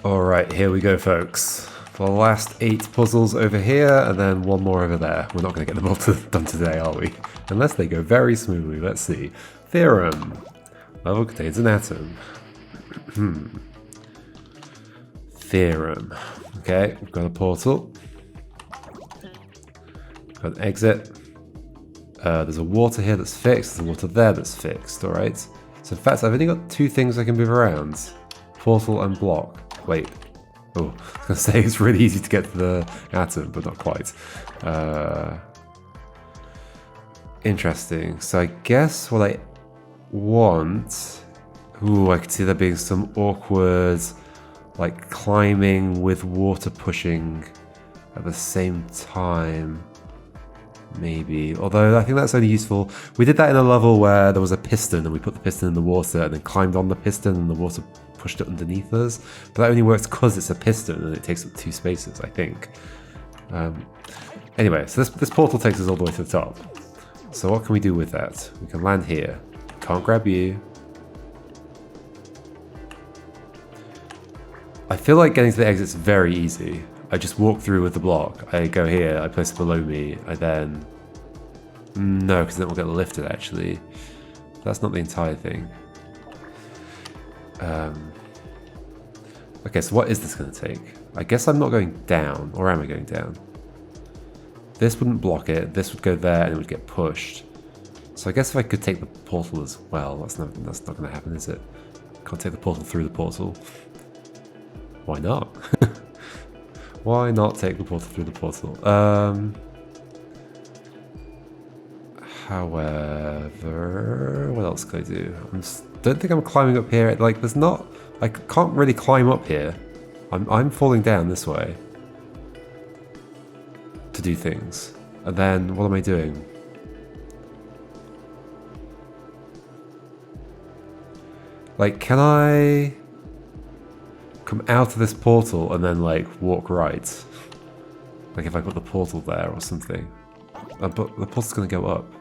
Alright, here we go, folks. For the last 8 puzzles over here, and then one more over there. We're not going to get them all done today, are we? Unless they go very smoothly. Let's see. Theorem. Level contains an atom. Theorem. Okay, we've got a portal. Got an exit. There's a water here that's fixed. There's a water there that's fixed, alright? So in fact, I've only got 2 things I can move around. Portal and block. Wait. Oh, I was going to say it's really easy to get to the atom, but not quite. Interesting. So I guess what I want... Ooh, I could see there being some awkward, like, climbing with water pushing at the same time. Maybe. Although I think that's only useful. We did that in a level where there was a piston and we put the piston in the water and then climbed on the piston and the water pushed it underneath us. But that only works because it's a piston and it takes up 2 spaces, I think. Anyway, so this portal takes us all the way to the top. So what can we do with that? We can land here. Can't grab you. I feel like getting to the exit's very easy. I just walk through with the block. I go here, I place it below me, I then... No, because then we'll get lifted, actually. That's not the entire thing. Okay, so what is this going to take? I guess I'm not going down, or am I going down? This wouldn't block it, this would go there and it would get pushed. So I guess if I could take the portal as well, that's not going to happen, is it? Can't take the portal through the portal. Why not? Why not take the portal through the portal? However, what else can I do? Don't think I'm climbing up here. Like, there's not... I can't really climb up here. I'm falling down this way to do things. And then, what am I doing? Like, can I come out of this portal and then, like, walk right? Like, if I put the portal there or something. But the portal's gonna go up.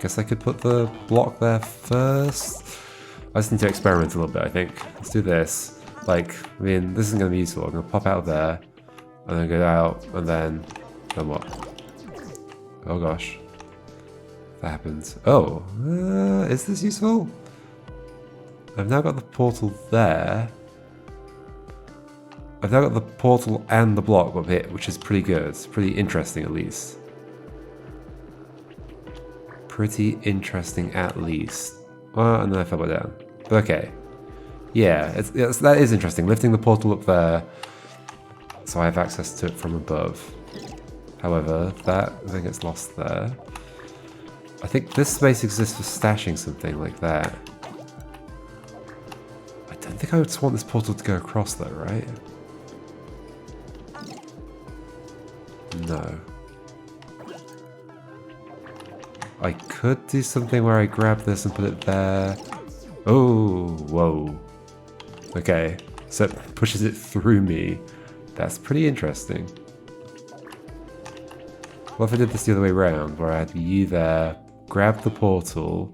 Guess I could put the block there first. I just need to experiment a little bit, I think. Let's do this. Like, I mean, this isn't going to be useful. I'm going to pop out of there, and then go out, and then what? Oh gosh. That happens. Oh, is this useful? I've now got the portal there. I've now got the portal and the block up here, which is pretty good. It's pretty interesting, at least. Pretty interesting, at least. And then I fell back down. But okay. Yeah, that is interesting. Lifting the portal up there, so I have access to it from above. However, that then gets lost there. I think this space exists for stashing something like that. I don't think I would just want this portal to go across though, right? No. I could do something where I grab this and put it there. Oh, whoa. Okay, so it pushes it through me. That's pretty interesting. What if I did this the other way around, where I had you there, grab the portal,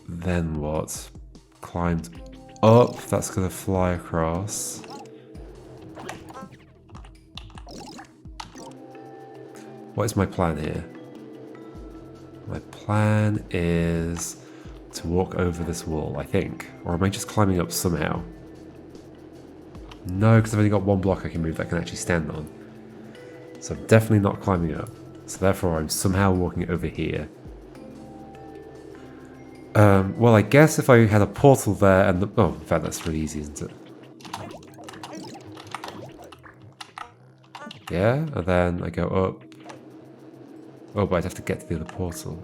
then what? Climbed up, that's gonna fly across. What is my plan here? My plan is to walk over this wall, I think. Or am I just climbing up somehow? No, because I've only got one block I can move that I can actually stand on. So I'm definitely not climbing up. So therefore I'm somehow walking over here. Well, I guess if I had a portal there and the... Oh, in fact, that's really easy, isn't it? Yeah, and then I go up. Oh, but I'd have to get to the other portal.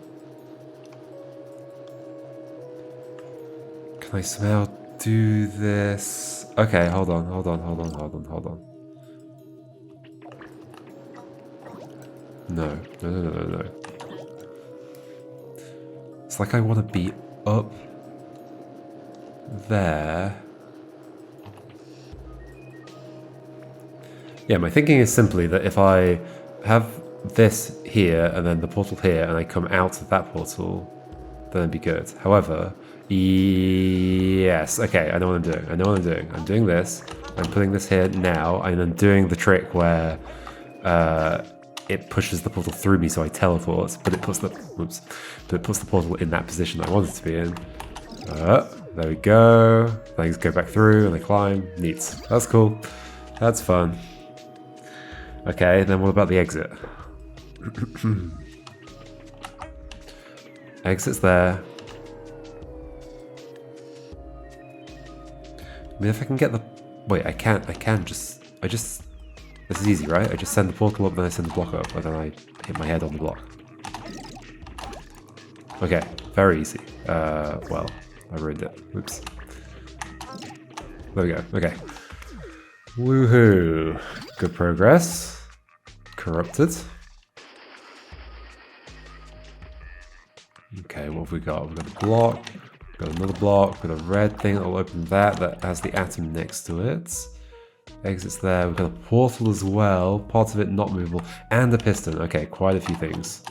Can I somehow do this? Okay, hold on. No. It's like I want to be up there. Yeah, my thinking is simply that if I have this here and then the portal here and I come out of that portal, then it'd be good. However, Yes, okay, I know what I'm doing. I know what I'm doing. I'm doing this. I'm putting this here now, and I'm doing the trick where it pushes the portal through me so I teleport, but it puts the portal in that position I want it to be in. There we go. Things go back through and they climb. Neat. That's cool. That's fun. Okay, then what about the exit? Exit's there. I mean, if I can get the... Wait, I just... This is easy, right? I just send the portal up, then I send the block up, and then I hit my head on the block. Okay, very easy. Well, I ruined it. Oops. There we go. Okay. Woohoo. Good progress. Corrupted. Okay, what have we got? We've got a block. We've got another block with a red thing that'll open that has the atom next to it. Exits there. We've got a portal as well. Parts of it not movable. And a piston. Okay, quite a few things.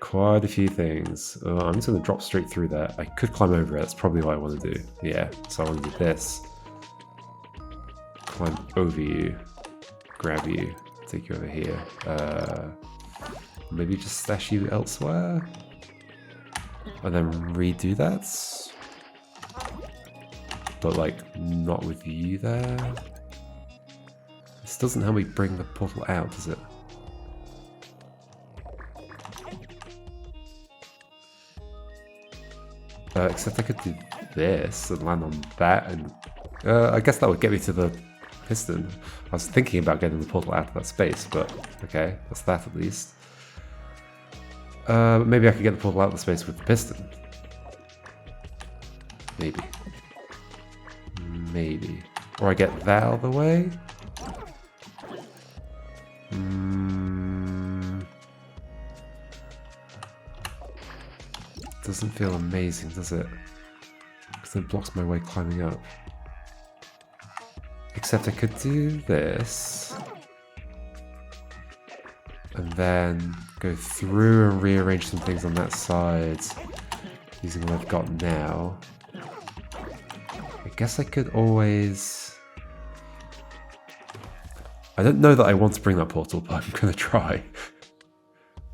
Quite a few things. I'm just going to drop straight through there. I could climb over it. That's probably what I want to do. Yeah, so I want to do this. Climb over you. Grab you. Take you over here. Maybe just stash you elsewhere? And then redo that? But like, not with you there? This doesn't help me bring the portal out, does it? Except I could do this and land on that, and I guess that would get me to the piston. I was thinking about getting the portal out of that space, but okay, that's that at least. Maybe I could get the portal out of the space with the piston. Maybe. Maybe. Or I get that out of the way? Doesn't feel amazing, does it? Because it blocks my way climbing up. Except I could do this. And then go through and rearrange some things on that side using what I've got now. I guess I could always... I don't know that I want to bring that portal, but I'm going to try.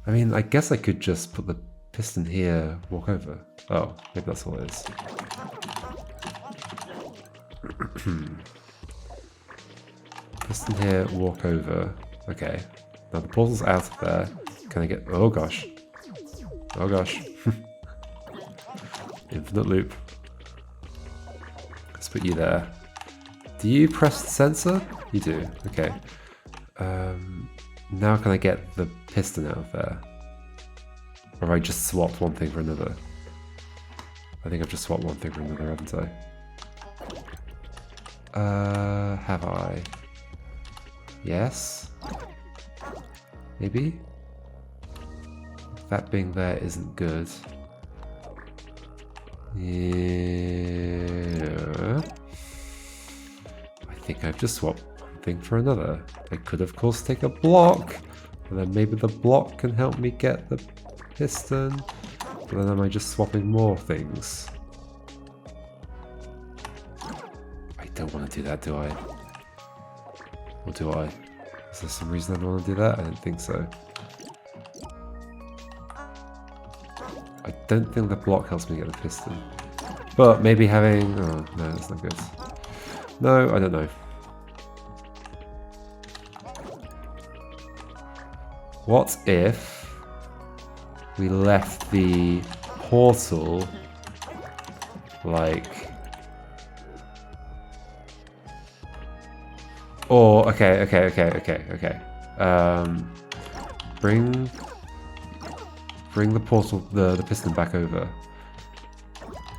I mean, I guess I could just put the piston here, walk over. Oh, maybe that's all it is. Piston here, walk over. Okay. Now the portal's out of there. Can I get... Oh gosh. Oh gosh. Infinite loop. Let's put you there. Do you press the sensor? You do. Okay. Now can I get the piston out of there? Or have I just swapped one thing for another? I think I've just swapped one thing for another, haven't I? Have I? Yes? Maybe? That being there isn't good. Yeah. I think I've just swapped one thing for another. I could of course take a block, and then maybe the block can help me get the piston. But then am I just swapping more things? I don't want to do that, do I? Or do I? Is there some reason I don't want to do that? I don't think so. I don't think the block helps me get the piston. But maybe having... Oh, no, that's not good. No, I don't know. What if we left the portal like... Or, okay. Bring the portal, the piston back over.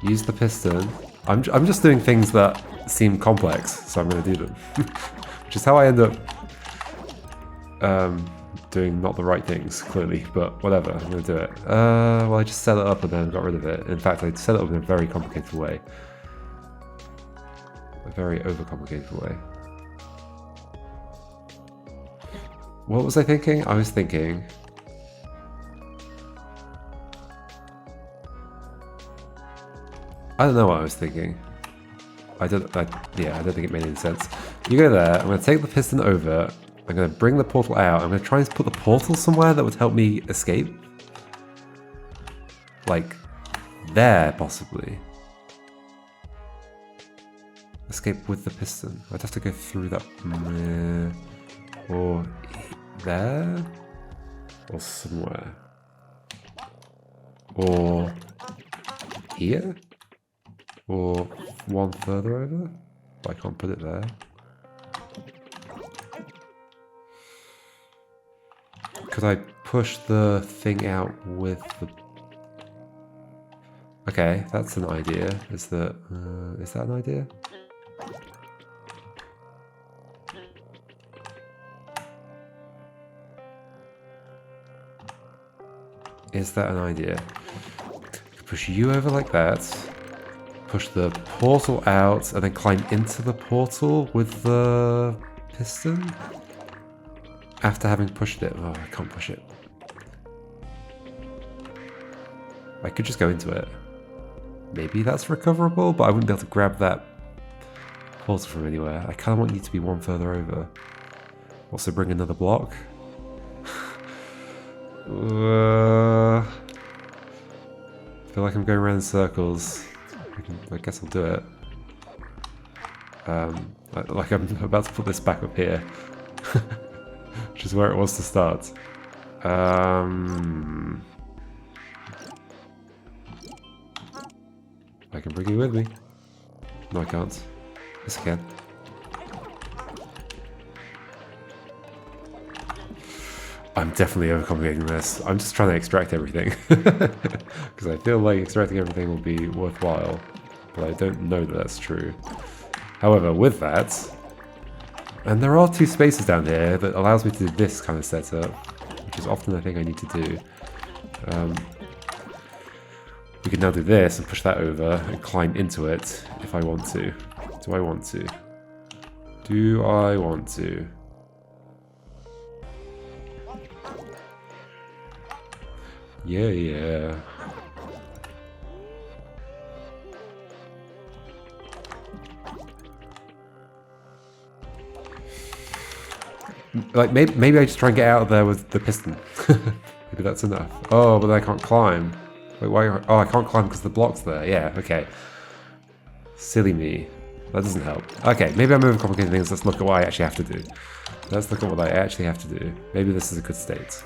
Use the piston. I'm just doing things that seem complex, so I'm going to do them. Which is how I end up doing not the right things, clearly, but whatever, I'm going to do it. Well, I just set it up and then got rid of it. In fact, I set it up in a very complicated way. A very overcomplicated way. What was I thinking? I was thinking... I don't know what I was thinking. I don't think it made any sense. You go there, I'm going to take the piston over, I'm going to bring the portal out, I'm going to try and put the portal somewhere that would help me escape. Like, there, possibly. Escape with the piston. I'd have to go through that. Or there? Or somewhere. Or here? Or one further over? But I can't put it there. Could I push the thing out with the... Okay, that's an idea. Is that an idea? Is that an idea? Push you over like that. Push the portal out and then climb into the portal with the piston? After having pushed it. Oh, I can't push it. I could just go into it. Maybe that's recoverable, but I wouldn't be able to grab that portal from anywhere. I kind of want you to be one further over. Also bring another block. I feel like I'm going around in circles. I guess I'll do it. Like I'm about to put this back up here. Which is where it was to start. I can bring you with me. No, I can't. Yes, I can. I'm definitely overcomplicating this. I'm just trying to extract everything. Because I feel like extracting everything will be worthwhile. But I don't know that that's true. However, with that... And there are two spaces down here that allows me to do this kind of setup. Which is often a thing I need to do. We can now do this and push that over and climb into it if I want to. Do I want to? Do I want to? Yeah. Like, maybe I just try and get out of there with the piston. Maybe that's enough. Oh, but I can't climb. Wait, why? Oh, I can't climb because the block's there. Yeah, okay. Silly me. That doesn't help. Okay, maybe I'm overcomplicating things. Let's look at what I actually have to do. Let's look at what I actually have to do. Maybe this is a good state.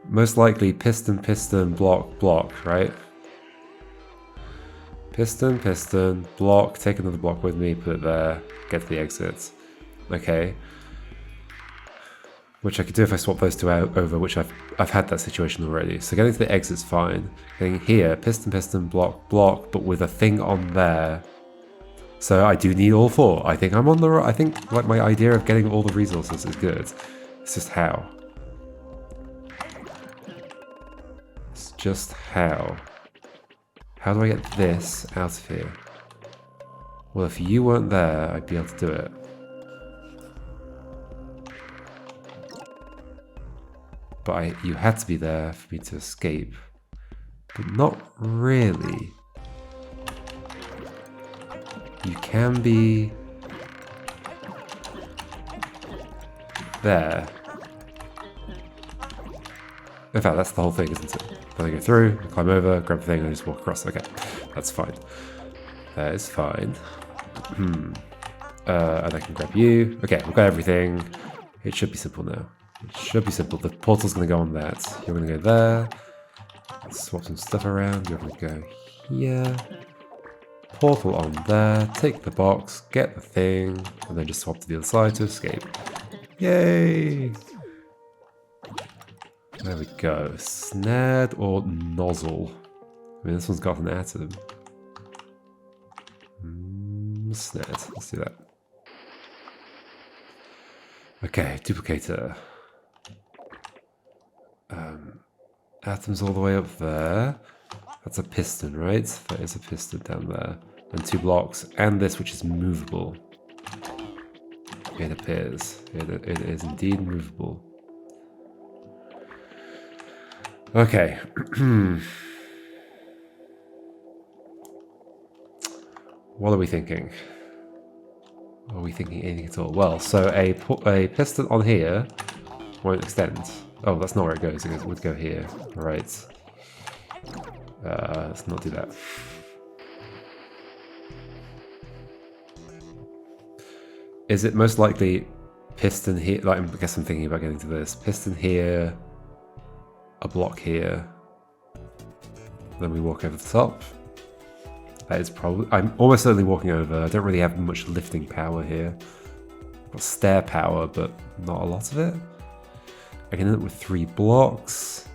Most likely piston, block, right? Piston, block, take another block with me, put it there, get to the exits. Okay. Which I could do if I swap those two out over, which I've had that situation already. So getting to the exit's fine. Getting here, piston, block, but with a thing on there. So I do need all four. I think I'm on the right. I think like my idea of getting all the resources is good. It's just how. It's just how. How do I get this out of here? Well, if you weren't there, I'd be able to do it. But you had to be there for me to escape. But not really. You can be there. In fact, that's the whole thing, isn't it? Then I go through, I climb over, grab the thing, and I just walk across. Okay, that's fine. That is fine. And I can grab you. Okay, we've got everything. It should be simple now. It should be simple. The portal's going to go on that. You're going to go there. Swap some stuff around. You're going to go here. Portal on there. Take the box. Get the thing. And then just swap to the other side to escape. Yay! There we go. Snared or Nozzle? I mean, this one's got an atom. Snared. Let's do that. Okay, duplicator. Atoms all the way up there. That's a piston, right? That is a piston down there. And 2 blocks. And this, which is movable. It appears. It is indeed movable. Okay. What are we thinking? Are we thinking anything at all? Well, so a piston on here won't extend. Oh, that's not where it goes. It would go here. Right. Let's not do that. Is it most likely piston here? Like, I guess I'm thinking about getting to this. Piston here, a block here. Then we walk over the top. That is probably... I'm almost certainly walking over. I don't really have much lifting power here. Got stair power, but not a lot of it. I can end up with 3 blocks.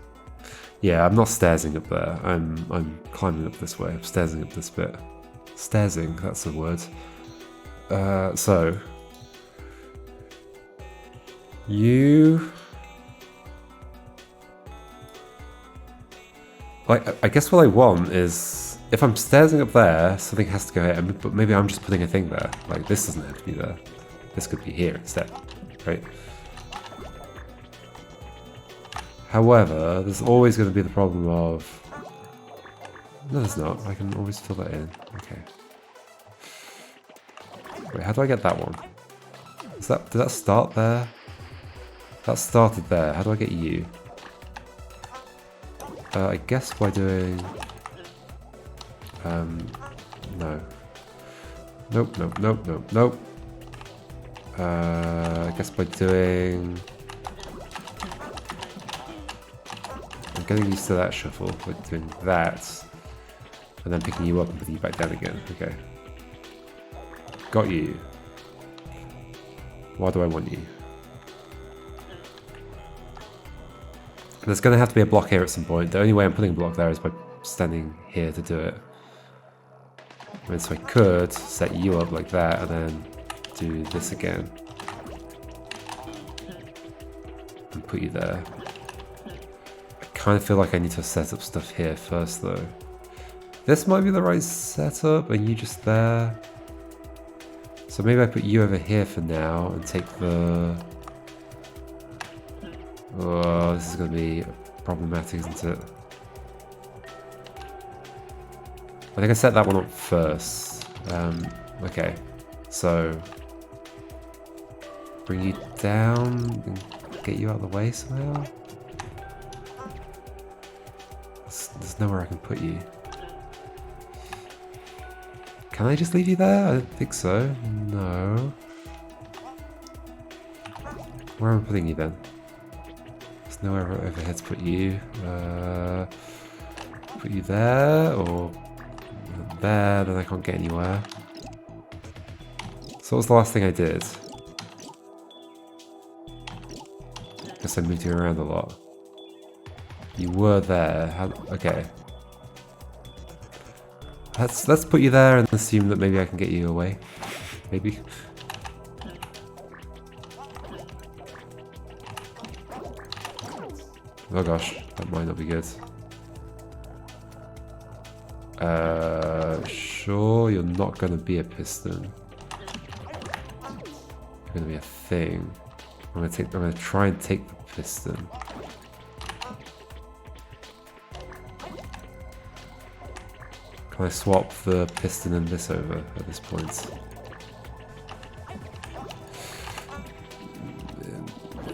Yeah, I'm not stairsing up there. I'm climbing up this way. I'm stairsing up this bit. Stairsing, that's the word. So... You... Like, I guess what I want is... If I'm stairsing up there, something has to go here, but maybe I'm just putting a thing there. Like, this doesn't have to be there. This could be here instead, right? However, there's always going to be the problem of... No, there's not. I can always fill that in. Okay. Wait, how do I get that one? Did that start there? That started there. How do I get you? I guess by doing... no. Nope, nope, nope, nope, nope. I guess by doing... I'm getting used to that shuffle, by doing that. And then picking you up and putting you back down again. Okay. Got you. Why do I want you? There's going to have to be a block here at some point. The only way I'm putting a block there is by standing here to do it. I mean, so I could set you up like that and then do this again. And put you there. I kind of feel like I need to set up stuff here first though. This might be the right setup and you just there. So maybe I put you over here for now and take the... Oh, this is going to be problematic, isn't it? I think I set that one up first. Okay, so bring you down and get you out of the way somehow. There's nowhere I can put you. Can I just leave you there? I don't think so. No. Where am I putting you then? There's nowhere over here to put you. Put you there or there, then I can't get anywhere. So what was the last thing I did? Guess I moved you around a lot. You were there. Okay. Let's put you there and assume that maybe I can get you away. Maybe. Oh gosh, that might not be good. Sure, you're not going to be a piston. You're going to be a thing. I'm going to try and take the piston. Can I swap the piston and this over at this point?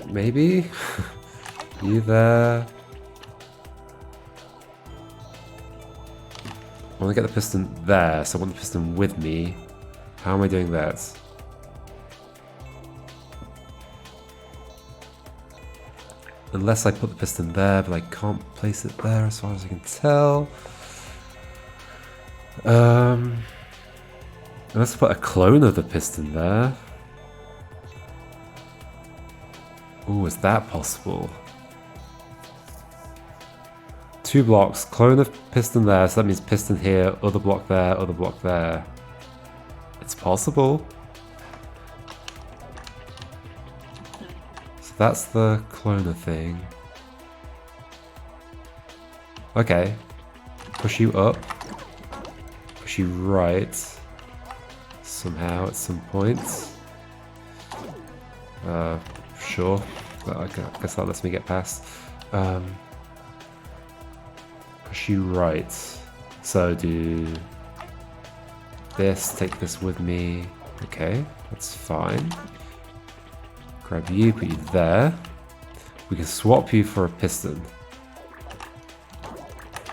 Maybe? You there? I want to get the piston there, so I want the piston with me. How am I doing that? Unless I put the piston there, but I can't place it there as far as I can tell. Let's put a clone of the piston there. Ooh, is that possible? 2 blocks, clone of piston there, so that means piston here, other block there, other block there. It's possible. So that's the cloner thing. Okay. Push you up. Push you right. Somehow at some point. Sure. I guess that lets me get past. Push you right. So do this, take this with me. Okay, that's fine. Grab you, put you there. We can swap you for a piston.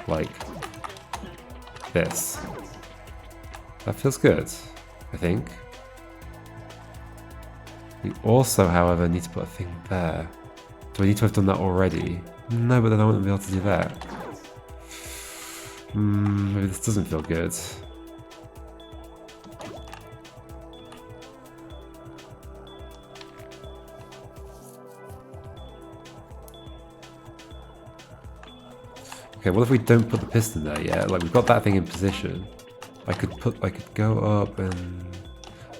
Like this. That feels good, I think. We also, however, need to put a thing there. Do I need to have done that already? No, but then I wouldn't be able to do that. Maybe this doesn't feel good. Okay, what if we don't put the piston there yet? Like, we've got that thing in position. I could go up and...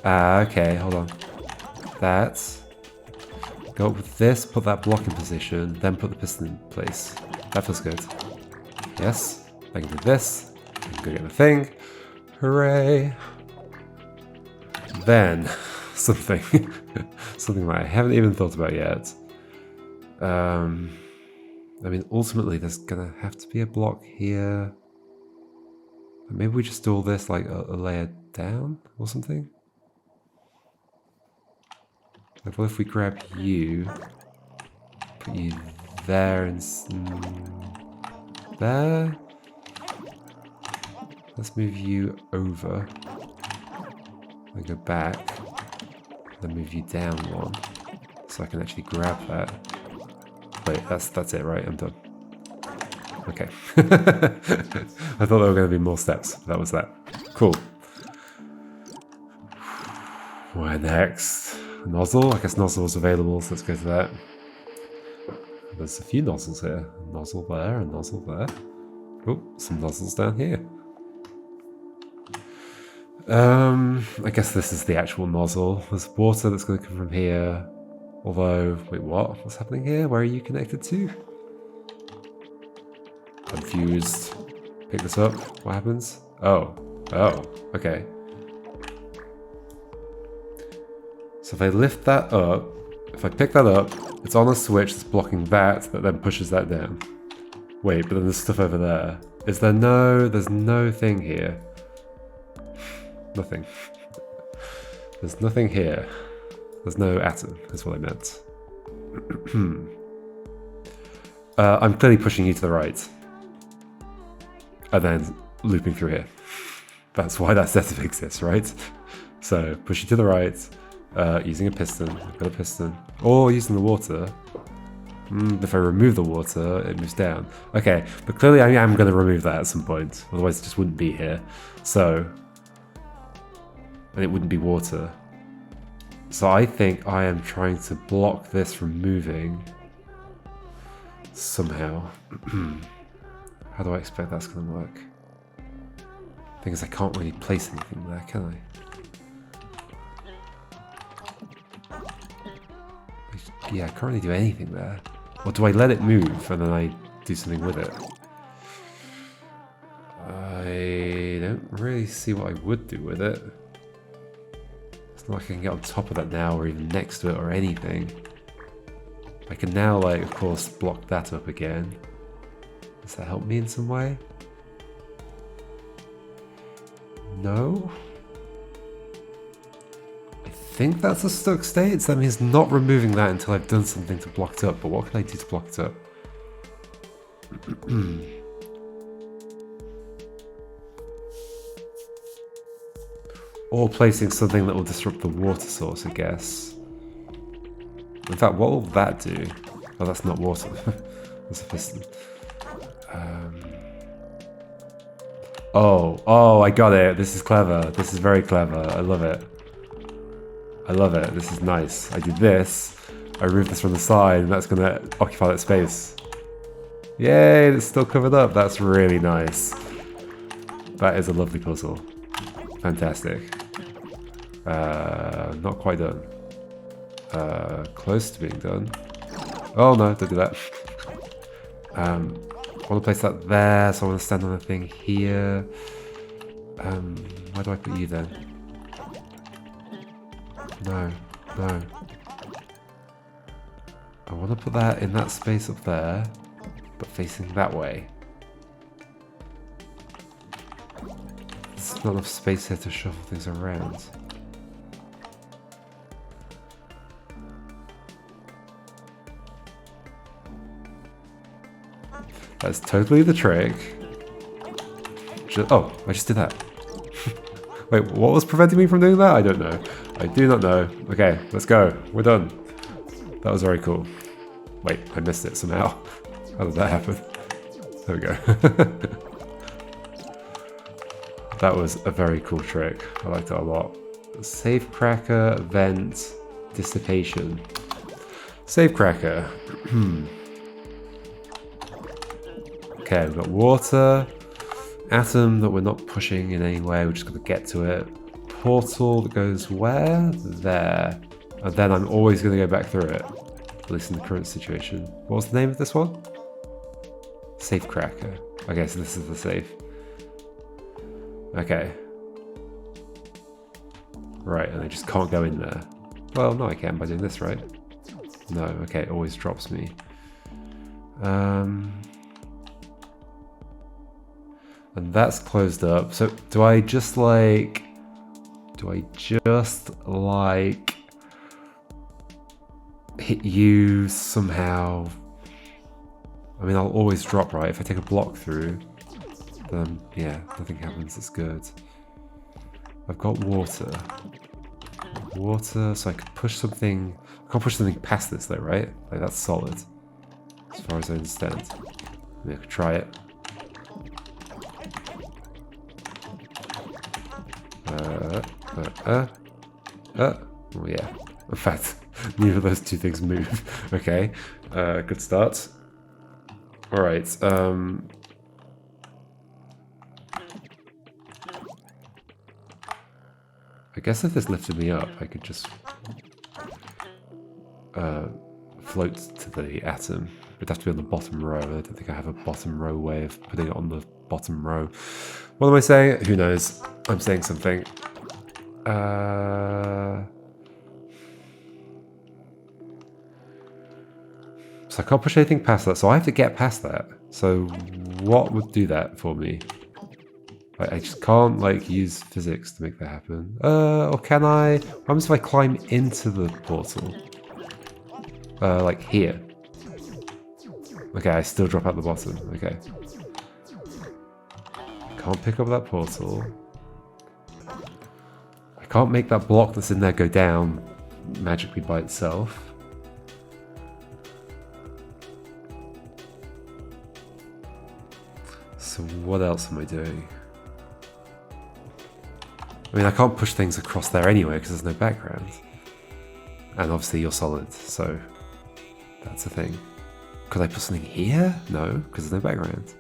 okay, hold on. That. Go up with this, put that block in position, then put the piston in place. That feels good. Yes, I can do this. I can go get the thing. Hooray! Then, something. Something that I haven't even thought about yet. I mean, ultimately, there's gonna have to be a block here. Maybe we just do all this like a layer down or something? Like, what if we grab you, put you there and there? Let's move you over. And go back. Then move you down one. So I can actually grab that. Wait, that's it, right? I'm done. Okay. I thought there were going to be more steps. That was that. Cool. Where next? Nozzle? I guess Nozzle is available, so let's go to that. There's a few nozzles here. A nozzle there, a nozzle there. Oh, some nozzles down here. I guess this is the actual nozzle. There's water that's going to come from here. Although, wait, what? What's happening here? Where are you connected to? Confused. Pick this up. What happens? Oh. Oh. Okay. So if I lift that up, if I pick that up, it's on a switch that's blocking that then pushes that down. Wait, but then there's stuff over there. Is there no... There's no thing here. Nothing. There's nothing here. There's no atom, is what I meant. I'm clearly pushing you to the right. And then looping through here. That's why that setup exists, right? So, push you to the right, using a piston. I've got a piston. Or using the water. If I remove the water, it moves down. Okay, but clearly I am going to remove that at some point. Otherwise it just wouldn't be here. So... And it wouldn't be water. So I think I am trying to block this from moving somehow. How do I expect that's going to work? The thing is, I can't really place anything there, can I? Yeah, I can't really do anything there. Or do I let it move and then I do something with it? I don't really see what I would do with it. It's not like I can get on top of that now or even next to it or anything. I can now, like, of course, block that up again. Does that help me in some way? No? I think that's a stuck state, so that means not removing that until I've done something to block it up. But what can I do to block it up? Or placing something that will disrupt the water source, I guess. In fact, what will that do? Oh, that's not water. That's a piston. Oh, I got it. This is clever. This is very clever. I love it. I love it. This is nice. I do this. I remove this from the side, and that's going to occupy that space. Yay, it's still covered up. That's really nice. That is a lovely puzzle. Fantastic. Not quite done. Close to being done. Oh no, don't do that. I want to place that there, so I want to stand on the thing here. Where do I put you then? No. I want to put that in that space up there, but facing that way. It's There's not enough space here to shuffle things around. That's totally the trick. Oh, I just did that. Wait, what was preventing me from doing that? I don't know. I do not know. Okay, let's go. We're done. That was very cool. Wait, I missed it somehow. How did that happen? There we go. That was a very cool trick. I liked it a lot. Safecracker, vent, dissipation. Safecracker. Okay, we've got water. Atom that we're not pushing in any way. We're just going to get to it. Portal that goes where? There. And then I'm always going to go back through it. At least in the current situation. What was the name of this one? Safecracker. Okay, so this is the safe. Okay. Right, and I just can't go in there. Well, no, I can by doing this, right? No, okay, it always drops me. And that's closed up. So do I just like hit you somehow? I mean, I'll always drop, right? If I take a block through, then yeah, nothing happens. It's good. I've got water. Water, so I could push something. I can't push something past this though, right? Like that's solid, as far as I understand. Maybe I could try it. Oh yeah. In fact, neither of those two things move. Okay, good start. All right. I guess if this lifted me up, I could just float to the atom. It'd have to be on the bottom row. I don't think I have a bottom row way of putting it on the bottom row. What am I saying? Who knows? I'm saying something. So I can't push anything past that, so I have to get past that. So what would do that for me? Like, I just can't like use physics to make that happen. Or can I? What happens if I climb into the portal? Like here. Okay, I still drop out the bottom. Okay. Can't pick up that portal. I can't make that block that's in there go down magically by itself. So what else am I doing? I mean, I can't push things across there anyway because there's no background. And obviously you're solid, so that's the thing. Could I put something here? No, because there's no background.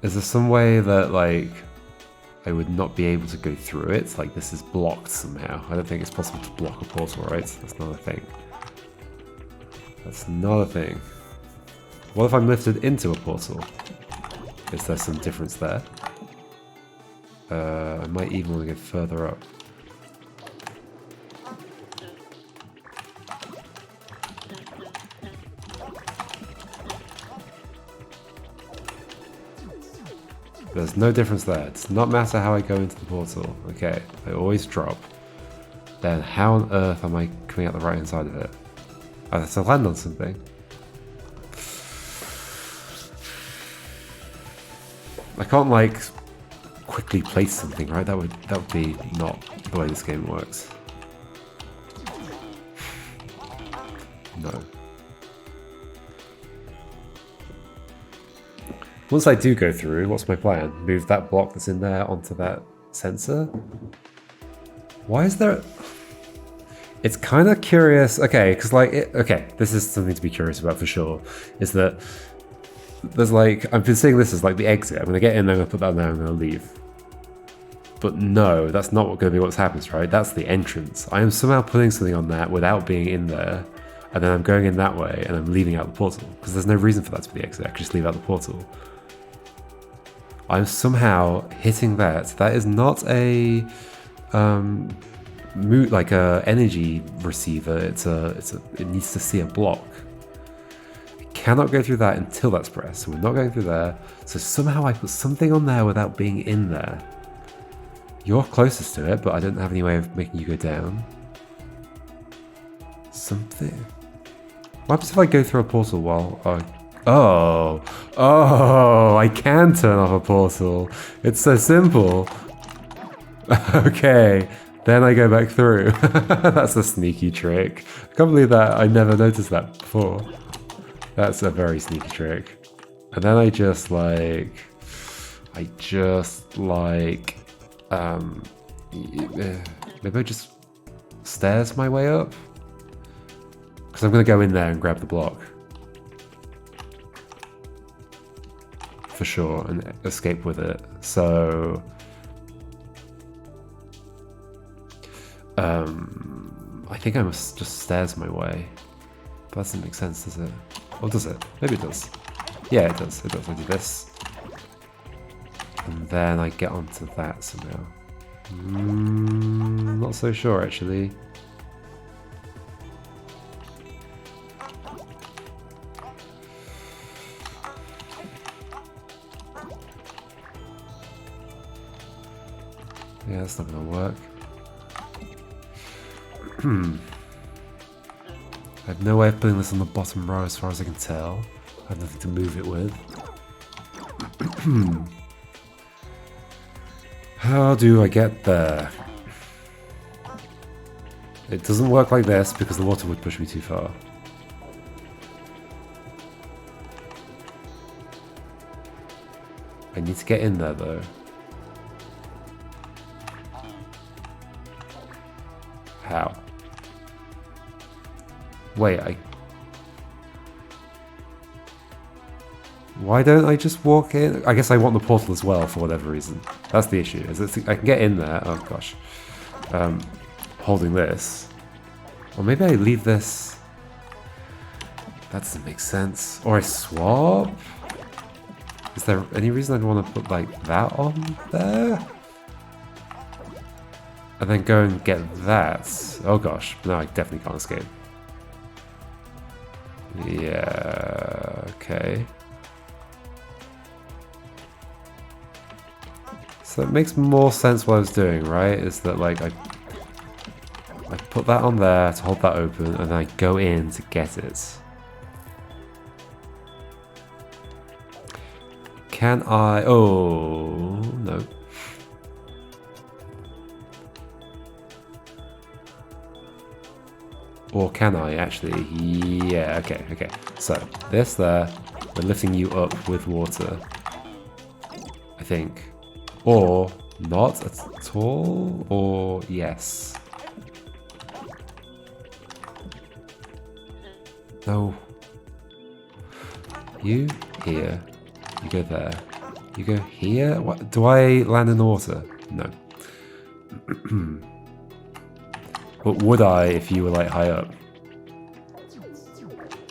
Is there some way that, like, I would not be able to go through it? Like, this is blocked somehow. I don't think it's possible to block a portal, right? That's not a thing. That's not a thing. What if I'm lifted into a portal? Is there some difference there? I might even want to go further up. There's no difference there. It does not matter how I go into the portal. Okay, I always drop. Then how on earth am I coming out the right hand side of it? I have to land on something. I can't like quickly place something, right? That would be not the way this game works. No. Once I do go through, what's my plan? Move that block that's in there onto that sensor? Why is there... It's kind of curious, okay, because like, okay, this is something to be curious about for sure, is that there's like, I've been seeing this as like the exit. I'm going to get in there, I'm going to put that there, I'm going to leave. But no, that's not going to be what happens, right? That's the entrance. I am somehow putting something on that without being in there, and then I'm going in that way, and I'm leaving out the portal, because there's no reason for that to be the exit. I could just leave out the portal. I'm somehow hitting that. That is not a like a energy receiver. It needs to see a block. It cannot go through that until that's pressed. So we're not going through there. So somehow I put something on there without being in there. You're closest to it, but I don't have any way of making you go down. Something. What happens if I go through a portal while Oh, I can turn off a portal. It's so simple. Okay, then I go back through. That's a sneaky trick. I can't believe that I never noticed that before. That's a very sneaky trick. And then maybe I just stairs my way up? Because I'm going to go in there and grab the block. For sure, and escape with it. So... I think I must just stairs my way. But that doesn't make sense, does it? Or does it? Maybe it does. Yeah, it does. It does. I do this. And then I get onto that somehow. Not so sure, actually. Yeah, that's not going to work. I have no way of putting this on the bottom row as far as I can tell. I have nothing to move it with. How do I get there? It doesn't work like this because the water would push me too far. I need to get in there though. How? Wait, why don't I just walk in? I guess I want the portal as well for whatever reason. That's the issue. I can get in there. Oh gosh. Holding this. Or maybe I leave this. That doesn't make sense. Or I swap? Is there any reason I'd want to put like that on there? And then go and get that. Oh gosh. No, I definitely can't escape. Yeah, okay. So it makes more sense what I was doing, right? Is that like I put that on there to hold that open and then I go in to get it. Can I? Oh, no. Or can I actually? Yeah, okay, okay. So, this there, we're lifting you up with water. I think. Or not at all? Or yes? No. You here. You go there. You go here? What? Do I land in the water? No. But would I if you were like high up?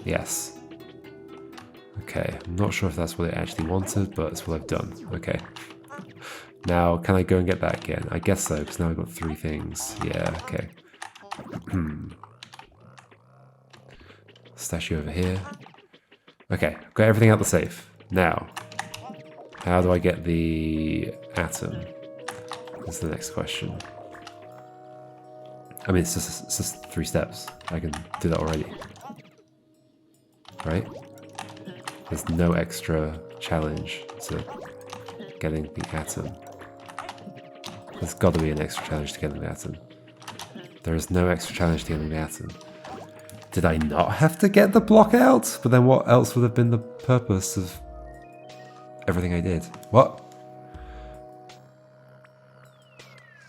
Yes. Okay, I'm not sure if that's what it actually wanted, but it's what I've done. Okay. Now, can I go and get that again? I guess so, because now I've got 3 things. Yeah, okay. Stash you over here. Okay, got everything out the safe. Now, how do I get the atom? That's the next question. I mean, it's just 3 steps. I can do that already. Right? There's no extra challenge to getting the atom. There's got to be an extra challenge to getting the atom. There is no extra challenge to getting the atom. Did I not have to get the block out? But then what else would have been the purpose of everything I did? What?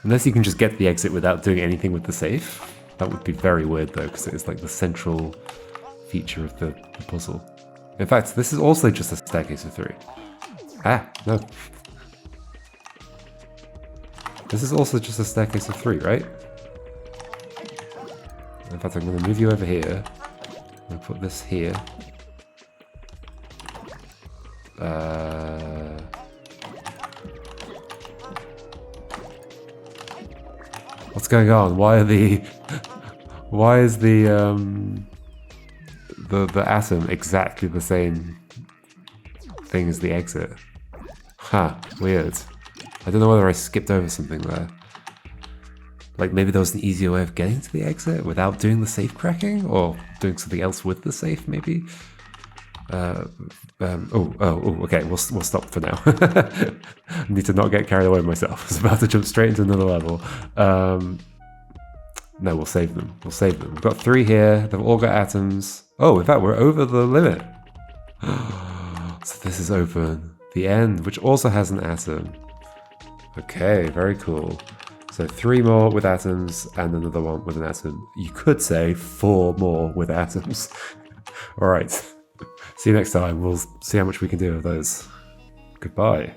Unless you can just get the exit without doing anything with the safe. That would be very weird though, because it's like the central feature of the puzzle. In fact, this is also just a staircase of 3. Ah, no. This is also just a staircase of 3, right? In fact, I'm going to move you over here. I'm going to put this here. What's going on? Why are the... Why is the the atom exactly the same thing as the exit. Huh, weird. I don't know whether I skipped over something there. Like maybe there was an easier way of getting to the exit without doing the safe cracking, or doing something else with the safe, maybe. Okay, we'll stop for now. I need to not get carried away myself. I was about to jump straight into another level. No, we'll save them. We'll save them. We've got 3 here. They've all got atoms. Oh, in fact, we're over the limit. So this is open. The end, which also has an atom. Okay, very cool. So 3 more with atoms and another one with an atom. You could say 4 more with atoms. All right. See you next time. We'll see how much we can do of those. Goodbye.